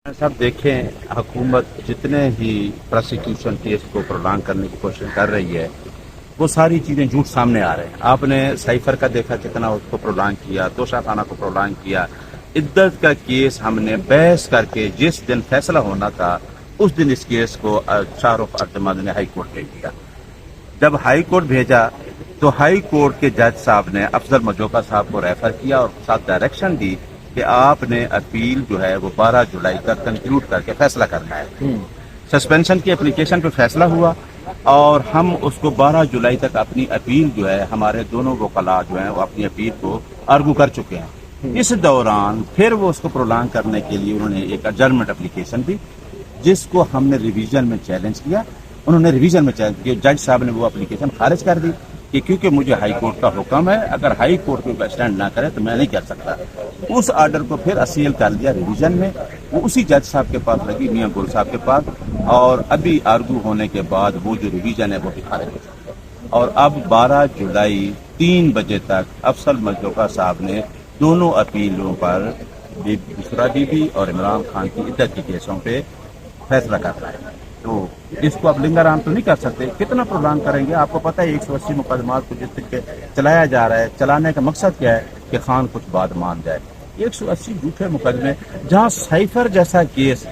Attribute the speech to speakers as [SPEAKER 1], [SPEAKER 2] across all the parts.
[SPEAKER 1] साहब देखें, हुकूमत जितने ही प्रोसिक्यूशन केस को प्रोलॉन्ग करने की कोशिश कर रही है वो सारी चीज़ें झूठ सामने आ रहे हैं। आपने साइफर का देखा कितना उसको प्रोलॉन्ग किया, तोशा खाना को प्रोलॉन्ग किया। इद्दत का केस हमने बहस करके जिस दिन फैसला होना था उस दिन इस केस को शाहरुख अब्दुल ने हाई कोर्ट भेज दिया। जब हाई कोर्ट भेजा तो हाई कोर्ट के जज साहब ने अफजल मजोका साहब को रेफर किया और साथ डायरेक्शन दी कि आपने अपील जो है वो 12 जुलाई तक कंक्लूड करके फैसला करना है। सस्पेंशन की एप्लीकेशन पे फैसला हुआ और हम उसको 12 जुलाई तक अपनी अपील जो है, हमारे दोनों वकला जो हैं वो अपनी अपील को आर्गू कर चुके हैं। इस दौरान फिर वो उसको प्रोलॉन्ग करने के लिए उन्होंने एक एडजर्नमेंट एप्लीकेशन दी जिसको हमने रिवीजन में चैलेंज किया। उन्होंने रिवीजन में चैलेंज किया, जज साहब ने वो एप्लीकेशन खारिज कर दी कि क्योंकि मुझे हाई कोर्ट का हुक्म है, अगर हाई कोर्ट को स्टैंड ना करे तो मैं नहीं कर सकता। उस आर्डर को फिर असील कर दिया रिवीजन में, वो उसी जज साहब के पास लगी, मियां गुल साहब के पास, और अभी आर्गू होने के बाद वो जो रिवीजन है वो भी खारिज हो चुका। और अब 12 जुलाई 3 बजे तक अफसल मजोका साहब ने दोनों अपीलों पर बुशरा बीबी और इमरान खान की इद्दत के केसों पे फैसला करना है। तो इसको आप लिंगाराम तो नहीं कर सकते, कितना प्रोलॉन्ग करेंगे? आपको पता है 180 मुकदमात को जिस तरीके चलाया जा रहा है, चलाने का मकसद क्या है कि खान कुछ बात मान जाए। 180 झूठे मुकदमे, जहां साइफर जैसा केस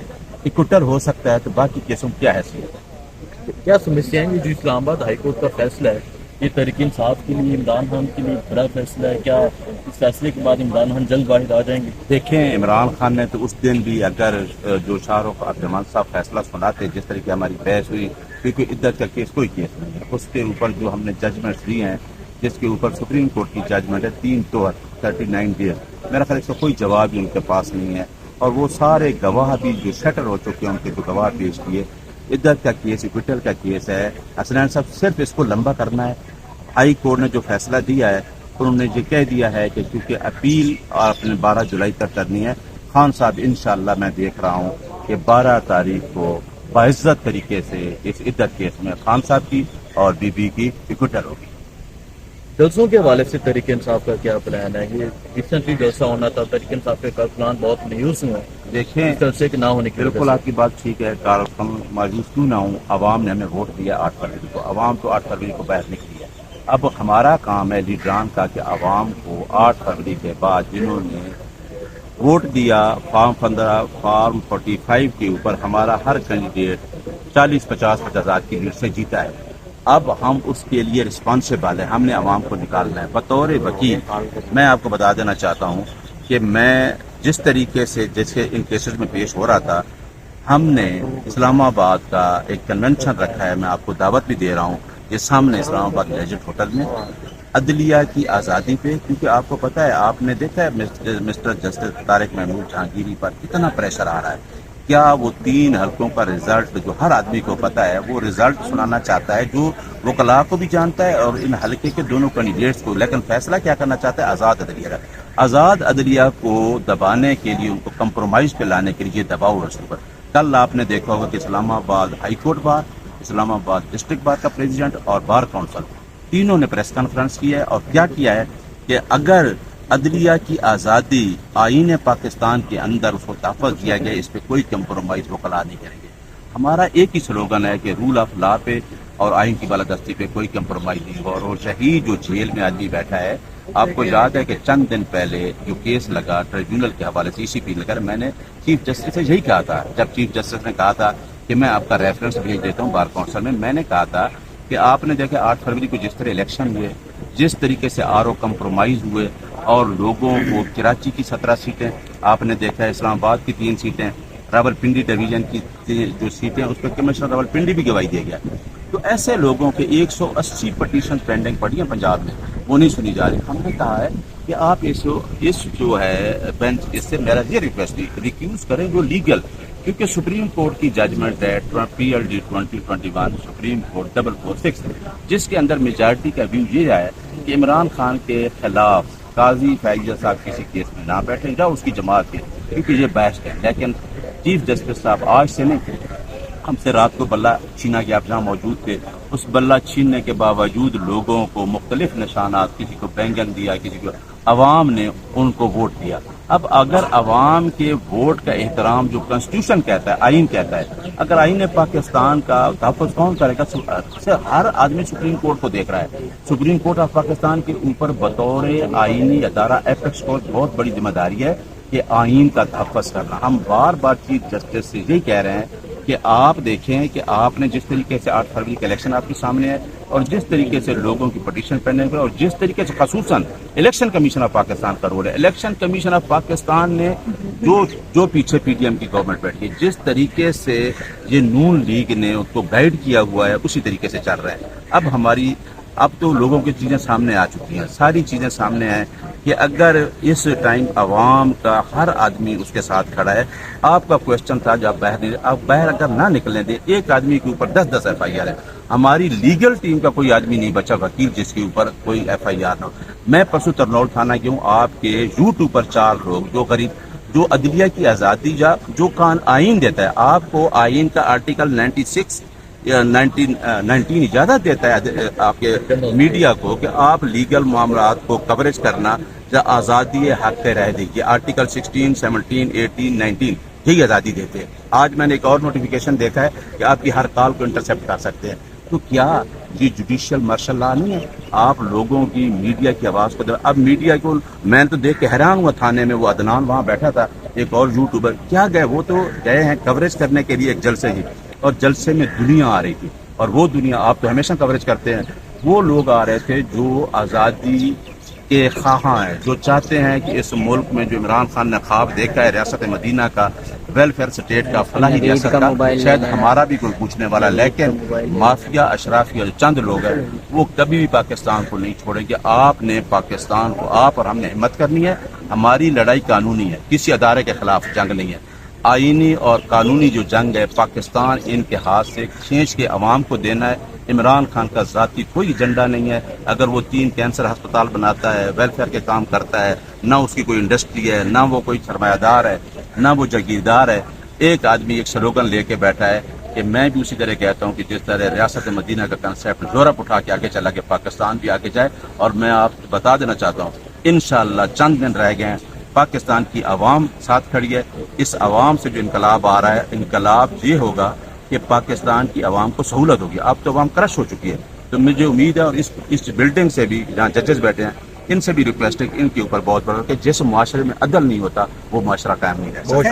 [SPEAKER 1] इकट्ठर हो सकता है तो बाकी केसों की क्या हैसियत है?
[SPEAKER 2] क्या समस्याएं हैं जो इस्लामाबाद हाईकोर्ट का फैसला है, ये तहरीक इंसाफ के लिए, इमरान खान के लिए बड़ा फैसला है? क्या इस फैसले के बाद इमरान खान जल्द बाहर आ जाएंगे?
[SPEAKER 1] देखें, इमरान खान ने तो उस दिन भी अगर जो शाहरुख अब्दुल साहब फैसला सुनाते, जिस तरीके हमारी बहस हुई, क्योंकि इद्दत का केस कोई केस नहीं है, उसके ऊपर जो हमने जजमेंट्स दी हैं, जिसके ऊपर सुप्रीम कोर्ट की जजमेंट है 3 तो 39 डेज, मेरा ख्याल इसका कोई जवाब ही उनके पास नहीं है। और वो सारे गवाह भी जो शटर हो चुके हैं उनके जो गवाह पेश किए, इद्दत का केस इक्विटल का केस है। हसनैन साहब सिर्फ इसको लंबा करना है। हाई कोर्ट ने जो फैसला दिया है उन्होंने ये कह दिया है कि क्योंकि अपील अपने 12 जुलाई तक करनी है, खान साहब इंशाल्लाह मैं देख रहा हूँ कि 12 तारीख को बाइज्जत तरीके से इस इद्दत केस में खान साहब की और बीबी की इक्विटल होगी।
[SPEAKER 2] जलसों के हवाले से तहरीक इंसाफ का क्या प्लान है? ये रिसेंटली जलसा होना था, तहरीक इंसाफ के प्लान बहुत मायूस हुए।
[SPEAKER 1] देखें,
[SPEAKER 2] जलसे के ना होने की
[SPEAKER 1] बिल्कुल आपकी बात ठीक है, कार्यक्रम मायूस क्यों ना हूँ, अवाम ने हमें वोट दिया 8 फरवरी को, अवाम तो 8 फरवरी को बाहर निकली है। अब हमारा काम है लीडरान का कि अवाम को 8 फरवरी के बाद जिन्होंने वोट दिया फॉर्म 15 फॉर्म 45 के ऊपर, हमारा हर कैंडिडेट 40-50 हज़ार की लीड से जीता है। अब हम उसके लिए रिस्पॉन्सिबल है, हमने अवाम को निकालना है। बतौर वकील मैं आपको बता देना चाहता हूँ कि मैं जिस तरीके से जैसे इन केसेस में पेश हो रहा था, हमने इस्लामाबाद का एक कन्वेंशन रखा है, मैं आपको दावत भी दे रहा हूँ, ये सामने इस्लामाबाद गैजेट होटल में, अदलिया की आज़ादी पे। क्योंकि आपको पता है, आपने देखा है मिस्टर जस्टिस तारिक महमूद जहांगीरी पर कितना प्रेशर आ रहा है। क्या वो 3 हल्कों का रिजल्ट जो हर आदमी को पता है वो रिजल्ट सुनाना चाहता है, जो वकला को भी जानता है और इन हल्के के दोनों कैंडिडेट्स को, लेकिन फैसला क्या करना चाहता है? आज़ाद अदलिया का। आज़ाद अदलिया को दबाने के लिए, उनको कंप्रोमाइज पे लाने के लिए दबाव रसूल पर। कल आपने देखा होगा कि Islamabad high court bar, Islamabad district bar का प्रेसिडेंट और बार काउंसिल तीनों ने प्रेस कॉन्फ्रेंस किया है और क्या किया है कि अगर अदलिया की आज़ादी आईन पाकिस्तान के अंदर उसको तहफ़्फ़ुज़ किया गया, इस पर कोई कंप्रोमाइज़ वकला नहीं करेंगे। हमारा एक ही स्लोगन है कि रूल ऑफ लॉ पे और आइन की बालादस्ती पे कोई कंप्रोमाइज़ नहीं होगा। और शहीद जो जेल में आदमी बैठा है, आपको याद है कि चंद दिन पहले जो केस लगा ट्रिब्यूनल के हवाले से, ECP लेकर, मैंने चीफ जस्टिस से यही कहा था। जब चीफ जस्टिस ने कहा था कि मैं आपका रेफरेंस भेज देता हूँ बार काउंसिल में, मैंने कहा था कि आपने देखा 8 फरवरी को जिस तरह इलेक्शन हुए, जिस तरीके से RO कंप्रोमाइज हुए और लोगों को कराची की 17 सीटें, आपने देखा है इस्लामाबाद की 3 सीटें, रावलपिंडी डिवीजन की जो सीटें उस पर कमिश्नर रावलपिंडी भी गवाही दिया गया। तो ऐसे लोगों के 180 पटिशन पेंडिंग पड़ी है पंजाब में, वो नहीं सुनी जा रही। हमने कहा है कि आप इस जो है बेंच, इससे मेरा ये रिक्वेस्ट थी, रिक्यूज करें जो लीगल, क्योंकि सुप्रीम कोर्ट की जजमेंट है PLD 2021 सुप्रीम कोर्ट 446, जिसके अंदर मेजॉरिटी का व्यू ये है कि इमरान खान के खिलाफ काजी फैजल साहब किसी केस में ना बैठे, या उसकी जमात के, क्योंकि ये बेस्ट है। लेकिन चीफ जस्टिस साहब आज से नहीं, हमसे रात को बल्ला छीना गया, आप जहाँ मौजूद थे, उस बल्ला छीनने के बावजूद लोगों को मुख्तलिफ निशानात, किसी को बैंगन दिया, किसी को, अवाम ने उनको वोट दिया। اب اگر عوام کے ووٹ کا احترام جو کنسٹیٹیوشن کہتا ہے، آئین کہتا ہے، اگر آئین پاکستان کا تحفظ کون کرے گا؟ ہر آدمی سپریم کورٹ کو دیکھ رہا ہے. سپریم کورٹ آف پاکستان کے اوپر بطور آئینی ادارہ ایپیکس کورٹ بہت بڑی ذمہ داری ہے کہ آئین کا تحفظ کرنا. ہم بار بار چیف جسٹس سے یہی کہہ رہے ہیں کہ آپ دیکھیں کہ آپ نے جس طریقے سے 8 فروری کا الیکشن آپ کے سامنے ہے، اور جس طریقے سے لوگوں کی پٹیشن پینڈنگ ہے، اور جس طریقے سے خصوصاً الیکشن کمیشن آف پاکستان کا رول ہے. الیکشن کمیشن آف پاکستان نے جو پیچھے پی ڈی ایم کی گورنمنٹ بیٹھی ہے، جس طریقے سے یہ نون لیگ نے اس کو گائیڈ کیا ہوا ہے، اسی طریقے سے چل رہے ہیں. اب تو لوگوں کی چیزیں سامنے آ چکی ہیں، ساری چیزیں سامنے ہیں کہ اگر اس ٹائم عوام کا ہر آدمی اس کے ساتھ کھڑا ہے. آپ کا کوشچن تھا جب باہر اگر نہ نکلنے دے، ایک آدمی کے اوپر 10 ایف آئی آر ہے. ہماری لیگل ٹیم کا کوئی آدمی نہیں بچا وکیل جس کے اوپر کوئی ایف آئی آر نہ ہو. میں پرسوں ترنول تھانہ کی ہوں، آپ کے یوٹیوب پر 4 لوگ جو عدلیہ کی آزادی جو آئین دیتا ہے، آپ کو آئین کا آرٹیکل 96 19 اجازت دیتا ہے آپ کے میڈیا کو کہ آپ لیگل معاملات کو کوریج کرنا یا آزادی حق رہ دیجیے. آرٹیکل 16 17 18 19 یہی آزادی دیتے ہیں. آج میں نے ایک اور نوٹیفیکیشن دیکھا ہے کہ آپ کی ہر کال کو انٹرسپٹ کر سکتے ہیں. تو کیا یہ جوڈیشل مارشل لا نہیں ہے؟ آپ لوگوں کی میڈیا کی آواز کو اب میڈیا کو میں تو دیکھ کے حیران ہوا. تھانے میں وہ عدنان وہاں بیٹھا تھا، ایک اور یوٹیوبر کیا گئے، وہ تو گئے ہیں کوریج کرنے کے لیے ایک جلسے ہی، اور جلسے میں دنیا آ رہی تھی. اور وہ دنیا آپ تو ہمیشہ کوریج کرتے ہیں، وہ لوگ آ رہے تھے جو آزادی کے خواہاں ہیں، جو چاہتے ہیں کہ اس ملک میں جو عمران خان نے خواب دیکھا ہے ریاست مدینہ کا، ویلفیئر اسٹیٹ کا، فلاحی ریاست کا، شاید ہمارا بھی کوئی پوچھنے والا. لیکن مافیا اشرافیہ جو چند لوگ ہیں وہ کبھی بھی پاکستان کو نہیں چھوڑیں گے. آپ نے پاکستان کو، آپ اور ہم نے ہمت کرنی ہے. ہماری لڑائی قانونی ہے، کسی ادارے کے خلاف جنگ نہیں ہے. آئینی اور قانونی جو جنگ ہے پاکستان ان کے ہاتھ سے کھینچ کے عوام کو دینا ہے. عمران خان کا ذاتی کوئی ایجنڈا نہیں ہے. اگر وہ 3 کینسر ہسپتال بناتا ہے، ویلفیئر کے کام کرتا ہے، نہ اس کی کوئی انڈسٹری ہے، نہ وہ کوئی سرمایہ دار ہے، نہ وہ جاگیردار ہے. ایک آدمی ایک سلوگن لے کے بیٹھا ہے کہ میں بھی اسی طرح کہتا ہوں کہ جس طرح ریاست مدینہ کا کنسیپٹ یورپ اٹھا کے آگے چلا کہ پاکستان بھی آگے جائے. اور میں آپ کو بتا دینا چاہتا ہوں انشاءاللہ چند دن رہ گئے ہیں، پاکستان کی عوام ساتھ کھڑی ہے. اس عوام سے جو انقلاب آ رہا ہے، انقلاب یہ ہوگا کہ پاکستان کی عوام کو سہولت ہوگی. اب تو عوام کرش ہو چکی ہے. تو مجھے امید ہے، اور اس بلڈنگ سے بھی جہاں ججز بیٹھے ہیں ان سے بھی ریکویسٹ ہے کہ ان کے اوپر بہت بڑا کہ جس معاشرے میں عدل نہیں ہوتا وہ معاشرہ قائم نہیں رہ سکتا.